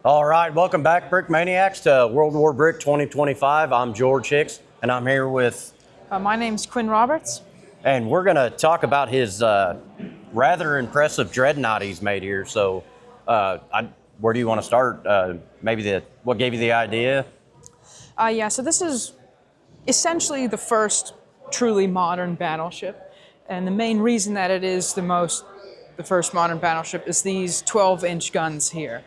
All right, welcome back, Brick Maniacs, to World War Brick 2025. I'm George Hicks, and I'm here with... My name's Quinn Roberts. And we're going to talk about his rather impressive dreadnought he's made here. So where do you want to start? What gave you the idea? So this is essentially the first truly modern battleship. And the main reason that it is the first modern battleship is these 12-inch guns here.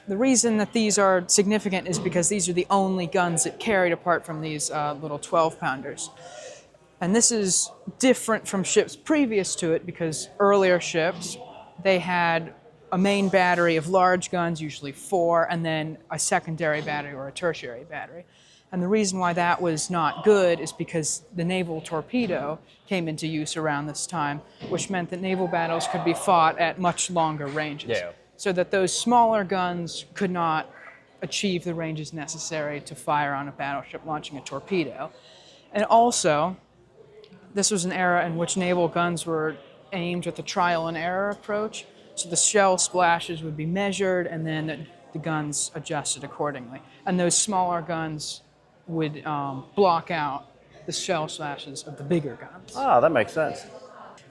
The reason that these are significant is because these are the only guns it carried apart from these little 12-pounders. And this is different from ships previous to it because earlier ships, they had a main battery of large guns, usually 4, and then a secondary battery or a tertiary battery. And the reason why that was not good is because the naval torpedo came into use around this time, which meant that naval battles could be fought at much longer ranges. Yeah. So that those smaller guns could not achieve the ranges necessary to fire on a battleship launching a torpedo. And also, this was an era in which naval guns were aimed with the trial and error approach. So the shell splashes would be measured and then the guns adjusted accordingly. And those smaller guns would block out the shell splashes of the bigger guns. Oh, that makes sense.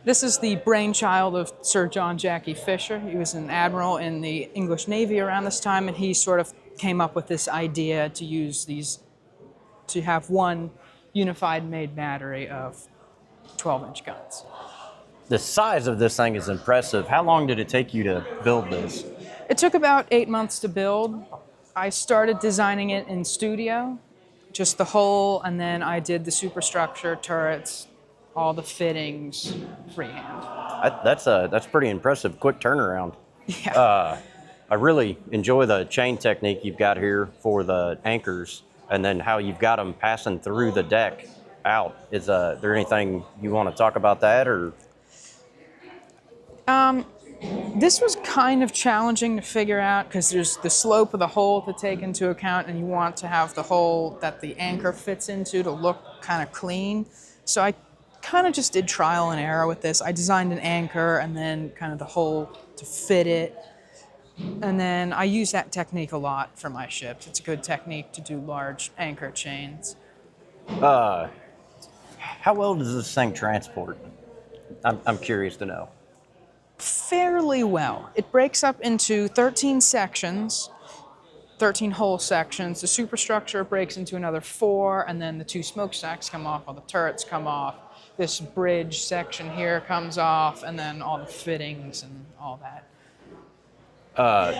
This is the brainchild of Sir John Jackie Fisher. He was an admiral in the English Navy around this time, and he sort of came up with this idea to use these, to have one unified made battery of 12-inch guns. The size of this thing is impressive. How long did it take you to build this? It took about 8 months to build. I started designing it in studio, just the hull, and then I did the superstructure, turrets, all the fittings, freehand. That's pretty impressive, quick turnaround. Yeah. I really enjoy the chain technique you've got here for the anchors, and then how you've got them passing through the deck out. Is there anything you want to talk about that, or? This was kind of challenging to figure out because there's the slope of the hole to take into account, and you want to have the hole that the anchor fits into to look kind of clean. So I kind of just did trial and error with this. I designed an anchor and then kind of the hole to fit it. And then I use that technique a lot for my ships. It's a good technique to do large anchor chains. How well does this thing transport? I'm curious to know. Fairly well. It breaks up into 13 sections, 13 whole sections. The superstructure breaks into another 4, and then the 2 smokestacks come off, all the turrets come off. This bridge section here comes off, and then all the fittings and all that.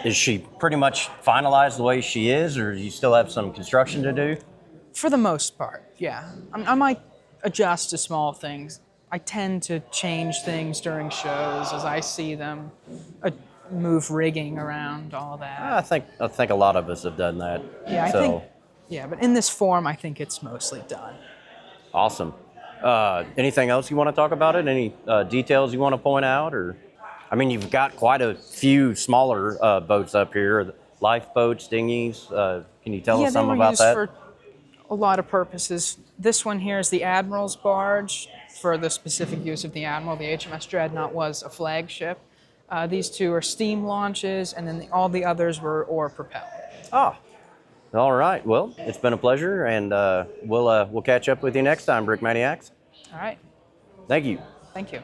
Is she pretty much finalized the way she is, or do you still have some construction to do? For the most part, yeah. I might adjust to small things. I tend to change things during shows as I see them, move rigging around, all that. I think a lot of us have done that. Yeah, but in this form, I think it's mostly done. Awesome. Anything else you want to talk about it? Any details you want to point out? Or, I mean, you've got quite a few smaller boats up here, lifeboats, dinghies. Can you tell us something about that? Yeah, they were used for a lot of purposes. This one here is the Admiral's barge for the specific use of the Admiral. The HMS Dreadnought was a flagship. These 2 are steam launches, and then all the others were oar-propelled. Oh, all right. Well, it's been a pleasure, and we'll catch up with you next time, Brick Maniacs. All right. Thank you. Thank you.